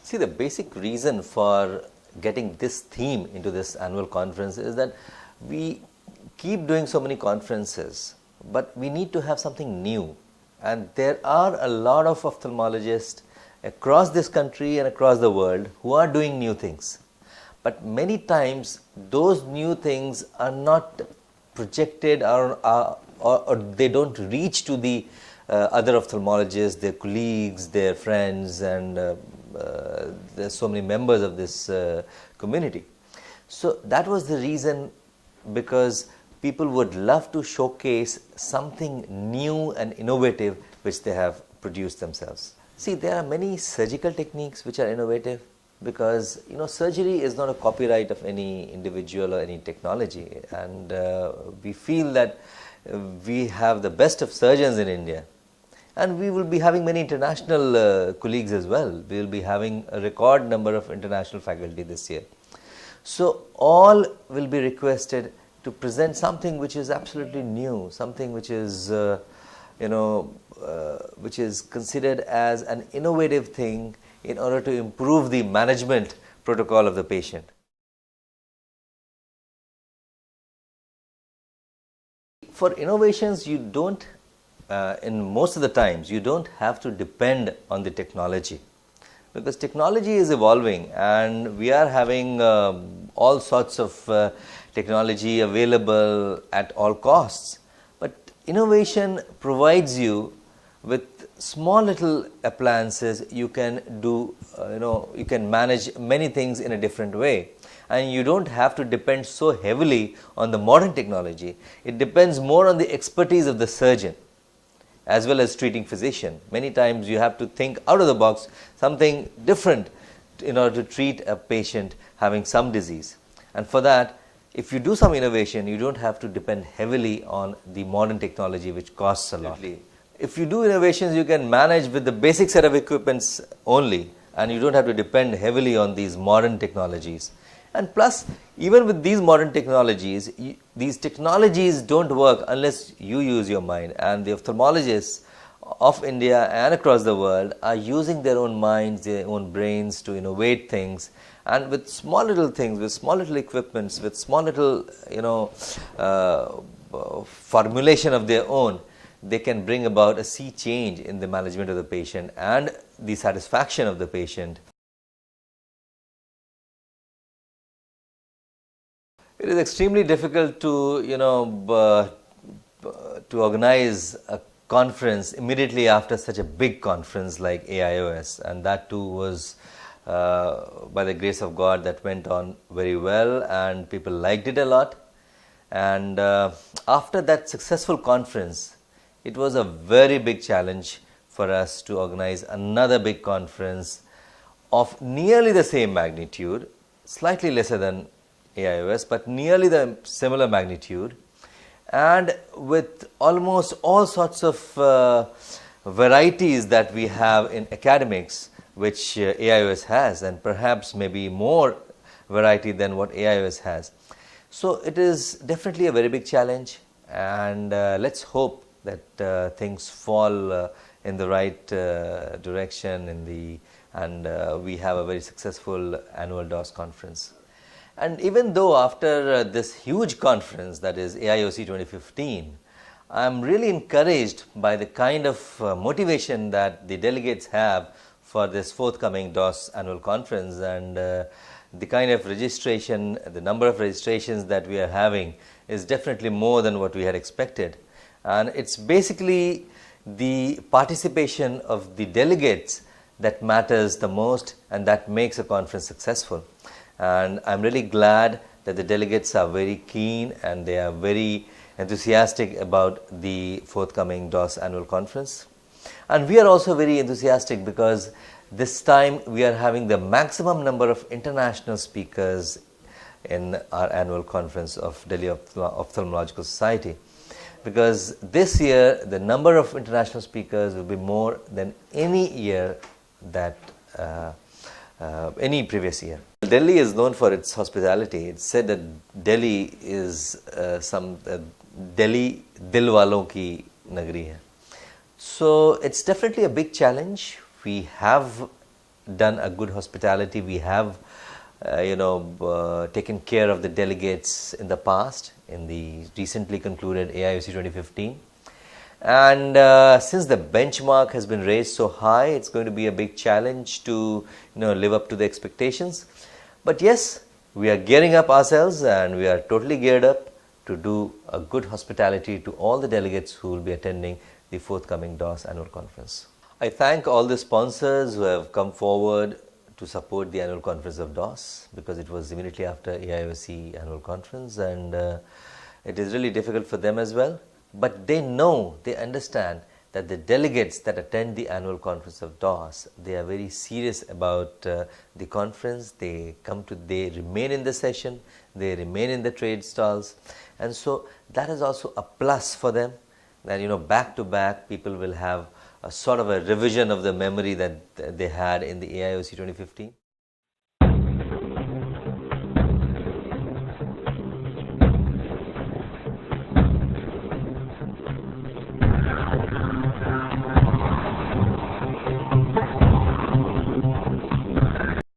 See, the basic reason for getting this theme into this annual conference is that we keep doing so many conferences, but we need to have something new. And there are a lot of ophthalmologists across this country and across the world who are doing new things. But many times those new things are not projected or they don't reach to the other ophthalmologists, their colleagues, their friends, and there's so many members of this community. So that was the reason, because people would love to showcase something new and innovative which they have produced themselves. See, there are many surgical techniques which are innovative, because surgery is not a copyright of any individual or any technology, and we feel that we have the best of surgeons in India, and we will be having many international colleagues as well. We will be having a record number of international faculty this year. So all will be requested to present something which is absolutely new, something which is which is considered as an innovative thing in order to improve the management protocol of the patient. For innovations, you don't, in most of the times, you don't have to depend on the technology, because technology is evolving and we are having all sorts of technology available at all costs. But innovation provides you with small little appliances. You can do, you can manage many things in a different way, and you don't have to depend so heavily on the modern technology. It depends more on the expertise of the surgeon as well as treating physician. Many times you have to think out of the box, something different in order to treat a patient having some disease. And for that, if you do some innovation, you don't have to depend heavily on the modern technology, which costs a lot. If you do innovations, you can manage with the basic set of equipments only, and you don't have to depend heavily on these modern technologies. And plus, even with these modern technologies, these technologies don't work unless you use your mind. And the ophthalmologists of India and across the world are using their own minds, their own brains to innovate things. And with small little things, with small little equipments, with small little, formulation of their own, they can bring about a sea change in the management of the patient and the satisfaction of the patient. It is extremely difficult to, to organize a conference immediately after such a big conference like AIOS, and that too was by the grace of God that went on very well and people liked it a lot. And after that successful conference, it was a very big challenge for us to organize another big conference of nearly the same magnitude, slightly lesser than AIOS, but nearly the similar magnitude, and with almost all sorts of varieties that we have in academics, which AIOS has, and perhaps maybe more variety than what AIOS has. So it is definitely a very big challenge, and let's hope that things fall in the right direction and we have a very successful annual DOS conference. And even though after this huge conference, that is AIOC 2015, I am really encouraged by the kind of motivation that the delegates have for this forthcoming DOS annual conference, and the kind of registration, the number of registrations that we are having is definitely more than what we had expected. And it's basically the participation of the delegates that matters the most and that makes a conference successful. And I'm really glad that the delegates are very keen and they are very enthusiastic about the forthcoming DOS annual conference. And we are also very enthusiastic because this time we are having the maximum number of international speakers in our annual conference of Delhi Ophthalmological Society. Because this year the number of international speakers will be more than any year that any previous year. Delhi is known for its hospitality. It's said that Delhi is Delhi dil walon ki nagri hai. So it's definitely a big challenge. We have done a good hospitality. We have taken care of the delegates in the past in the recently concluded AIOC 2015. And since the benchmark has been raised so high, it's going to be a big challenge to live up to the expectations. But yes, we are gearing up ourselves, and we are totally geared up to do a good hospitality to all the delegates who will be attending the forthcoming DOS annual conference. I thank all the sponsors who have come forward to support the annual conference of DOS, because it was immediately after AIOC annual conference, and it is really difficult for them as well. But they know, they understand that the delegates that attend the annual conference of DOS, they are very serious about the conference. They remain in the session, they remain in the trade stalls, and so that is also a plus for them, that back to back people will have a sort of a revision of the memory that they had in the AIOC 2015.